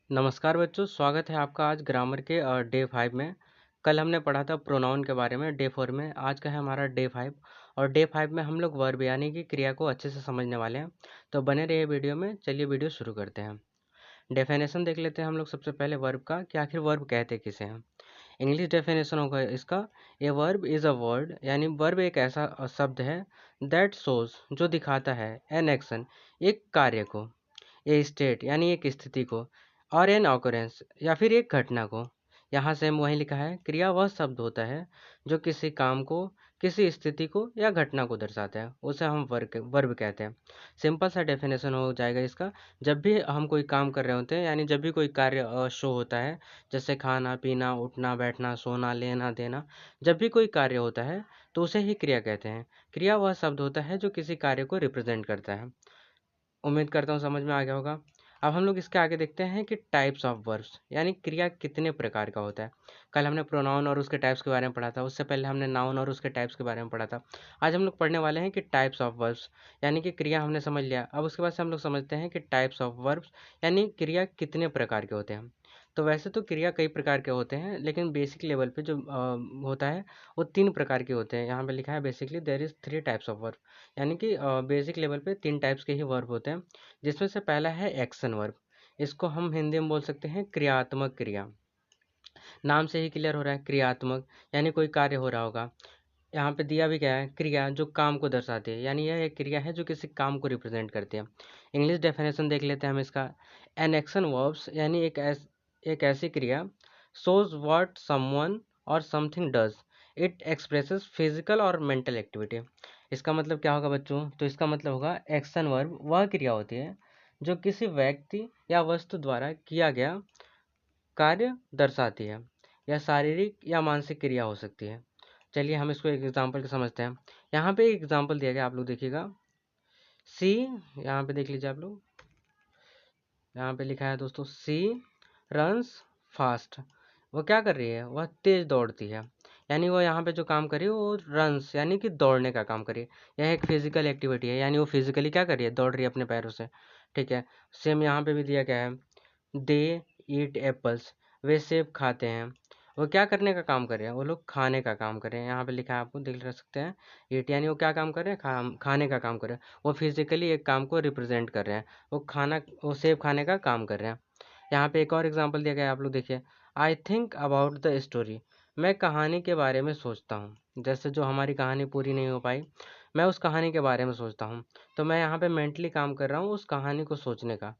नमस्कार बच्चों, स्वागत है आपका आज ग्रामर के डे 5 में। कल हमने पढ़ा था प्रोनाउन के बारे में डे 4 में। आज का है हमारा डे 5 और डे 5 में हम लोग वर्ब यानी कि क्रिया को अच्छे से समझने वाले हैं। तो बने रहिए वीडियो में। चलिए वीडियो शुरू करते हैं। डेफिनेशन देख लेते हैं हम लोग सबसे पहले वर्ब का कि आखिर वर्ब कहते किसे हैं। इंग्लिश डेफिनेशन होगा इसका, a verb is a word यानी वर्ब एक ऐसा शब्द है दैट शोज जो दिखाता है एन एक्शन एक कार्य को, ए स्टेट यानी एक स्थिति को, और एन ऑकरेंस या फिर एक घटना को। यहाँ से हम वही लिखा है, क्रिया वह शब्द होता है जो किसी काम को, किसी स्थिति को या घटना को दर्शाता है, उसे हम वर्ब कहते हैं। सिंपल सा डेफिनेशन हो जाएगा इसका। जब भी हम कोई काम कर रहे होते हैं यानी जब भी कोई कार्य शो होता है, जैसे खाना पीना उठना बैठना सोना लेना देना, जब भी कोई कार्य होता है तो उसे ही क्रिया कहते हैं। क्रिया वह शब्द होता है जो किसी कार्य को रिप्रेजेंट करता है। उम्मीद करता हूँ समझ में आ गया होगा। अब हम लोग इसके आगे देखते हैं कि टाइप्स ऑफ वर्ब्स यानी क्रिया कितने प्रकार का होता है। कल हमने प्रोनाउन और उसके टाइप्स के बारे में पढ़ा था, उससे पहले हमने नाउन और उसके टाइप्स के बारे में पढ़ा था। आज हम लोग पढ़ने वाले हैं कि टाइप्स ऑफ वर्ब्स यानी कि क्रिया हमने समझ लिया। अब उसके बाद से हम लोग समझते हैं कि टाइप्स ऑफ वर्ब्स यानी क्रिया कितने प्रकार के होते हैं। तो वैसे तो क्रिया कई प्रकार के होते हैं, लेकिन बेसिक लेवल पे जो होता है वो 3 प्रकार के होते हैं। यहाँ पे लिखा है basically there is 3 types of verb यानी कि बेसिक लेवल पे 3 टाइप्स के ही वर्ब होते हैं, जिसमें से पहला है एक्शन वर्ब। इसको हम हिंदी में बोल सकते हैं क्रियात्मक क्रिया। नाम से ही क्लियर हो रहा है क्रियात्मक यानी कोई कार्य हो रहा होगा। यहाँ पे दिया भी गया है क्रिया जो काम को दर्शाती है, यानी यह एक क्रिया है जो किसी काम को रिप्रेजेंट करती है। इंग्लिश डेफिनेशन देख लेते हैं हम इसका। एन एक्शन वर्ब्स यानी एक ऐसी क्रिया शोज व्हाट समवन और something does, it expresses physical और मेंटल एक्टिविटी। इसका मतलब क्या होगा बच्चों? तो इसका मतलब होगा एक्शन वर्ब वह क्रिया होती है जो किसी व्यक्ति या वस्तु द्वारा किया गया कार्य दर्शाती है। यह शारीरिक या मानसिक क्रिया हो सकती है। चलिए हम इसको एक एग्जांपल के समझते हैं। यहाँ पे एक एग्जांपल दिया गया, आप लोग देखिएगा। सी, यहाँ पे देख लीजिए आप लोग, यहाँ पे लिखा है दोस्तों, सी रन्स फास्ट। वो क्या कर रही है? वह तेज दौड़ती है। यानी वो यहाँ पे जो काम कर रही है वो रन्स यानी कि दौड़ने का काम कर रही है। यह एक फिजिकल एक्टिविटी है, यानी वो फिजिकली क्या कर रही है? दौड़ रही है अपने पैरों से। ठीक है। सेम यहाँ पे भी दिया गया है, दे ईट एप्पल्स, वे सेब खाते हैं। वो क्या करने का काम कर रहे हैं? वो लोग खाने का काम कर रहे हैं। यहाँ पे लिखा है, आपको देख रह सकते हैं। ईट यानी वो क्या काम कर रहे हैं? खाने का काम कर रहे हैं। वो फिजिकली एक काम को रिप्रेजेंट कर रहे हैं। वो सेब खाने का काम कर रहे हैं। यहाँ पे एक और एग्जांपल दिया गया है, आप लोग देखिए। I think about the story, मैं कहानी के बारे में सोचता हूँ। जैसे जो हमारी कहानी पूरी नहीं हो पाई, मैं उस कहानी के बारे में सोचता हूँ। तो मैं यहाँ पे मेंटली काम कर रहा हूँ उस कहानी को सोचने का।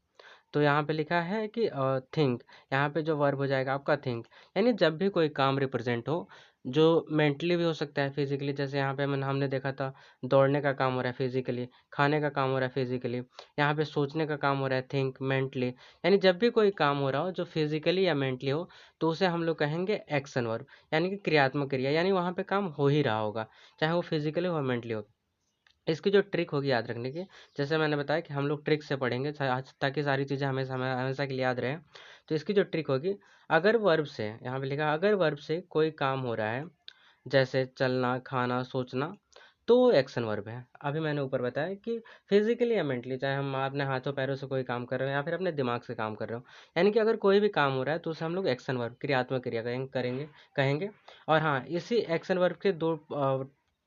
तो यहाँ पे लिखा है कि थिंक, यहाँ पे जो वर्ब हो जाएगा आपका थिंक। यानी जब भी कोई काम रिप्रेजेंट हो जो मेंटली भी हो सकता है फिजिकली, जैसे यहाँ पे हमने देखा था दौड़ने का काम हो रहा है फिजिकली, खाने का काम हो रहा है फिजिकली, यहाँ पे सोचने का काम हो रहा है थिंक मेंटली। यानी जब भी कोई काम हो रहा हो जो फिजिकली या मेंटली हो तो उसे हम लोग कहेंगे एक्शन वर्ब यानी कि क्रियात्मक क्रिया, यानी वहाँ पे काम हो ही रहा होगा, चाहे वो फिजिकली हो मेंटली हो। इसकी जो ट्रिक होगी याद रखने की, जैसे मैंने बताया कि हम लोग ट्रिक से पढ़ेंगे ताकि सारी चीज़ें हमेशा हमेशा के लिए याद रहे। तो इसकी जो ट्रिक होगी, अगर वर्ब से, यहाँ पे लिखा अगर वर्ब से कोई काम हो रहा है जैसे चलना खाना सोचना, तो वो एक्शन वर्ब है। अभी मैंने ऊपर बताया कि फिजिकली या मेंटली, चाहे हम अपने हाथों पैरों से कोई काम कर रहे हो या फिर अपने दिमाग से काम कर रहे हो, यानी कि अगर कोई भी काम हो रहा है तो उसे हम लोग एक्शन वर्ब क्रियात्मक क्रिया कहेंगे। और हाँ, इसी एक्शन वर्ब के दो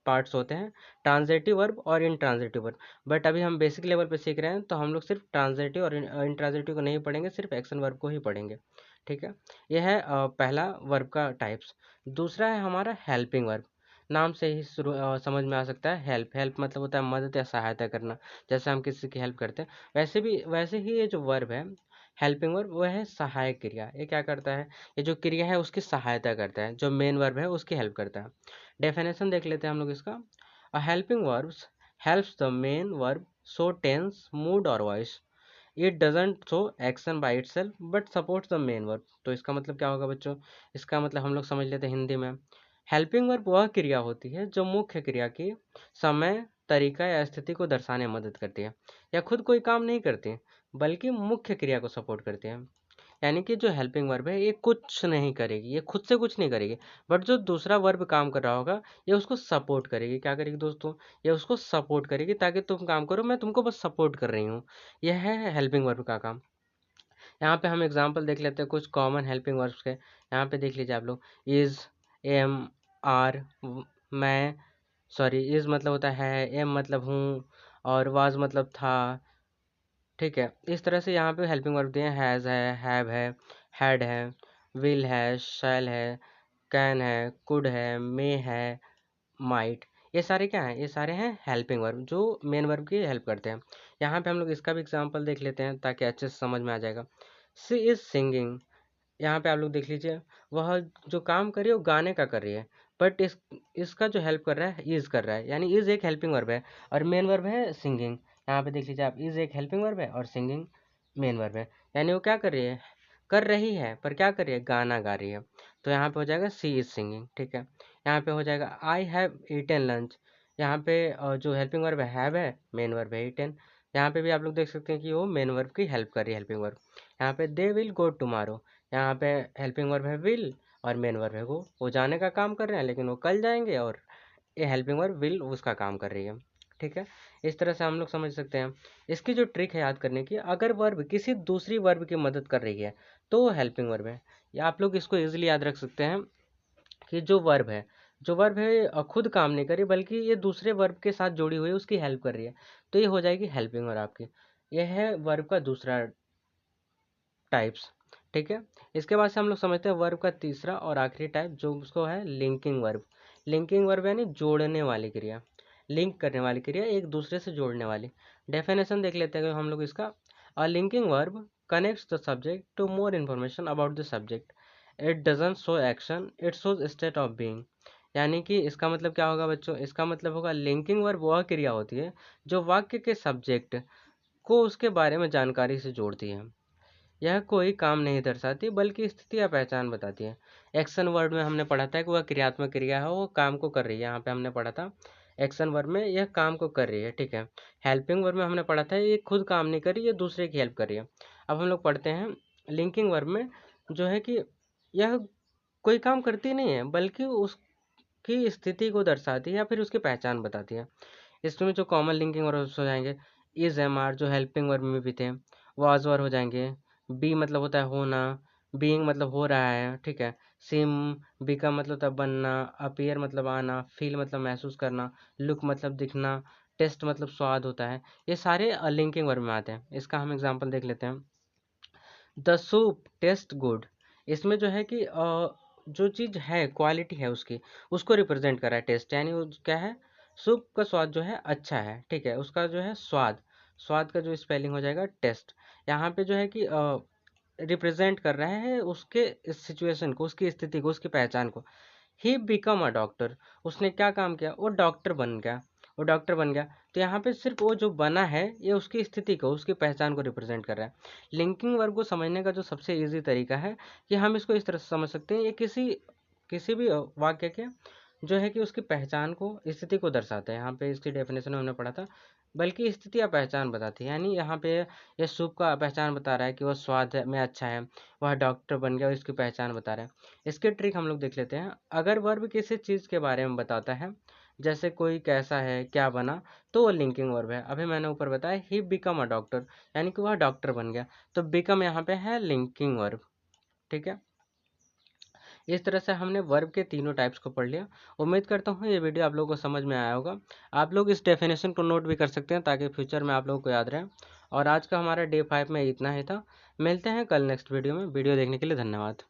पार्ट्स होते हैं, ट्रांजिटिव वर्ब और इंट्रांजिटिव वर्ब। बट अभी हम बेसिक लेवल पे सीख रहे हैं तो हम लोग सिर्फ ट्रांजिटिव और इंट्रांजिटिव को नहीं पढ़ेंगे, सिर्फ एक्शन वर्ब को ही पढ़ेंगे। ठीक है। यह है पहला वर्ब का टाइप्स। दूसरा है हमारा हेल्पिंग वर्ब। नाम से ही समझ में आ सकता है, हेल्प। हेल्प मतलब होता है मदद या सहायता करना, जैसे हम किसी की हेल्प करते हैं। वैसे ही ये जो वर्ब है हेल्पिंग वर्ब, वो है सहायक क्रिया। ये क्या करता है? ये जो क्रिया है उसकी सहायता करता है, जो मेन वर्ब है उसकी हेल्प करता है। डेफिनेशन देख लेते हैं हम लोग इसका। A helping verbs helps the main verb show tense mood और voice, it doesn't show action by itself but supports the main verb. तो इसका मतलब क्या होगा बच्चों? इसका मतलब हम लोग समझ लेते हैं हिंदी में। हेल्पिंग वर्ब वह क्रिया होती है जो मुख्य क्रिया की समय तरीका या स्थिति को दर्शाने में मदद करती है, या खुद कोई काम नहीं करती बल्कि मुख्य क्रिया को सपोर्ट करती है। यानी कि जो हेल्पिंग वर्ब है ये कुछ नहीं करेगी, ये खुद से कुछ नहीं करेगी, बट जो दूसरा वर्ब काम कर रहा होगा ये उसको सपोर्ट करेगी। क्या करेगी दोस्तों? ये उसको सपोर्ट करेगी ताकि तुम काम करो, मैं तुमको बस सपोर्ट कर रही हूँ। यह है हेल्पिंग वर्ब का काम। यहाँ पे हम एग्जांपल देख लेते हैं कुछ कॉमन हेल्पिंग वर्ब्स के। यहाँ पे देख लीजिए आप लोग, इज़, एम, आर, मैं, सॉरी, इज़ मतलब होता है, एम मतलब हूँ, और वाज मतलब था। ठीक है, इस तरह से यहाँ पे हेल्पिंग वर्ब दिए हैं, हैज़ है, हैव है, हैड है, विल है, शैल है, कैन है, कुड है, मे है, माइट। ये सारे क्या हैं? ये सारे हैं हेल्पिंग वर्ब जो मेन वर्ब की हेल्प करते हैं। यहाँ पे हम लोग इसका भी एग्जांपल देख लेते हैं ताकि अच्छे से समझ में आ जाएगा। सी इज सिंगिंग, यहाँ पे आप लोग देख लीजिए, वह जो काम कर रही है वो गाने का कर रही है, बट इसका जो हेल्प कर रहा है इज कर रहा है, यानी इज एक हेल्पिंग वर्ब है और मेन वर्ब है सिंगिंग। यहाँ पे देख लीजिए आप, इज एक हेल्पिंग वर्ब है और सिंगिंग मेन वर्ब है, यानी वो क्या कर रही है, कर रही है, पर क्या कर रही है, गाना गा रही है। तो यहाँ पे हो जाएगा सी इज सिंगिंग। ठीक है, यहाँ पे हो जाएगा आई हैव ईटन लंच। यहाँ पे जो हेल्पिंग वर्ब है हैव है, मेन वर्ब है ईटन। यहाँ पे भी आप लोग देख सकते हैं कि वो मेन वर्ब की हेल्प कर रही है हेल्पिंग वर्ब। यहाँ पे दे विल गो टुमारो, यहाँ पे हेल्पिंग वर्ब है विल और मेन वर्ब है गो। वो जाने का काम कर रहे हैं लेकिन वो कल जाएंगे, और ये हेल्पिंग वर्ब विल उसका काम कर रही है। ठीक है, इस तरह से हम लोग समझ सकते हैं। इसकी जो ट्रिक है याद करने की, अगर वर्ब किसी दूसरी वर्ब की मदद कर रही है तो वो हेल्पिंग वर्ब है। या आप लोग इसको इजीली याद रख सकते हैं कि जो वर्ब है खुद काम नहीं कर रही बल्कि ये दूसरे वर्ब के साथ जुड़ी हुई है, उसकी हेल्प कर रही है, तो ये हो जाएगी हेल्पिंग वर्ब आपकी। यह है वर्ब का दूसरा टाइप्स। ठीक है, इसके बाद से हम लोग समझते हैं वर्ब का तीसरा और आखिरी टाइप, जो उसको है लिंकिंग वर्ब। लिंकिंग वर्ब यानी जोड़ने वाली क्रिया, लिंक करने वाली क्रिया, एक दूसरे से जोड़ने वाली। डेफिनेशन देख लेते हैं हम लोग इसका। A linking verb connects the subject to more information about the subject. It doesn't show action, it shows state of being. यानी कि इसका मतलब क्या होगा बच्चों, इसका मतलब होगा लिंकिंग वर्ब वह क्रिया होती है जो वाक्य के सब्जेक्ट को उसके बारे में जानकारी से जोड़ती है। यह कोई काम नहीं दर्शाती बल्कि स्थिति या पहचान बताती है। एक्शन वर्ड में हमने पढ़ा था कि वह क्रियात्मक क्रिया है, वो काम को कर रही है। यहाँ पे हमने पढ़ा था एक्शन वर्ड में यह काम को कर रही है। ठीक है, हेल्पिंग वर्ड में हमने पढ़ा था ये खुद काम नहीं कर रही, ये दूसरे की हेल्प कर रही है। अब हम लोग पढ़ते हैं लिंकिंग वर्ब में, जो है कि यह कोई काम करती नहीं है बल्कि उसकी स्थिति को दर्शाती है या फिर उसकी पहचान बताती है। इसमें जो कॉमन लिंकिंग वर्ब्स हो जाएंगे, इज, एम, आर जो हेल्पिंग वर्ब में भी थे, वाज वर हो जाएंगे। बी मतलब होता है होना, बीइंग मतलब हो रहा है। ठीक है, सिम, बिकम मतलब होता है बनना, अपीयर मतलब आना, फील मतलब महसूस करना, लुक मतलब दिखना, टेस्ट मतलब स्वाद होता है। ये सारे लिंकिंग वर्ब में आते हैं। इसका हम एग्जांपल देख लेते हैं। द सूप टेस्ट गुड, इसमें जो है कि जो चीज़ है क्वालिटी है उसकी, उसको रिप्रेजेंट कर रहा है टेस्ट, यानी वो क्या है, सूप का स्वाद जो है अच्छा है। ठीक है, उसका जो है स्वाद, स्वाद का जो स्पेलिंग हो जाएगा टेस्ट। यहाँ पे जो है कि रिप्रेजेंट कर रहा है उसके सिचुएशन को, उसकी स्थिति को, उसकी पहचान को। ही बिकम अ डॉक्टर, उसने क्या काम किया, वो डॉक्टर बन गया, वो डॉक्टर बन गया। तो यहाँ पे सिर्फ वो जो बना है ये उसकी स्थिति को, उसकी पहचान को रिप्रेजेंट कर रहा है। लिंकिंग वर्ब को समझने का जो सबसे इजी तरीका है कि हम इसको इस तरह से समझ सकते हैं, ये किसी किसी भी वाक्य के जो है कि उसकी पहचान को, स्थिति को दर्शाता है। यहाँ पे इसकी डेफिनेशन हमने पढ़ा था, बल्कि स्थिति या पहचान बताती है। यानी यहाँ पे ये सूप का पहचान बता रहा है कि वह स्वाद में अच्छा है, वह डॉक्टर बन गया और इसकी पहचान बता रहा है। इसके ट्रिक हम लोग देख लेते हैं। अगर वर्ब किसी चीज़ के बारे में बताता है, जैसे कोई कैसा है, क्या बना, तो वो लिंकिंग वर्ब है। अभी मैंने ऊपर बताया ही बिकम अ डॉक्टर, यानी कि वह डॉक्टर बन गया, तो बिकम यहाँ पे है लिंकिंग वर्ब। ठीक है, इस तरह से हमने वर्ब के तीनों टाइप्स को पढ़ लिया। उम्मीद करता हूँ ये वीडियो आप लोगों को समझ में आया होगा। आप लोग इस डेफिनेशन को नोट भी कर सकते हैं ताकि फ्यूचर में आप लोगों को याद रहे। और आज का हमारा डे 5 में इतना ही था। मिलते हैं कल नेक्स्ट वीडियो में। वीडियो देखने के लिए धन्यवाद।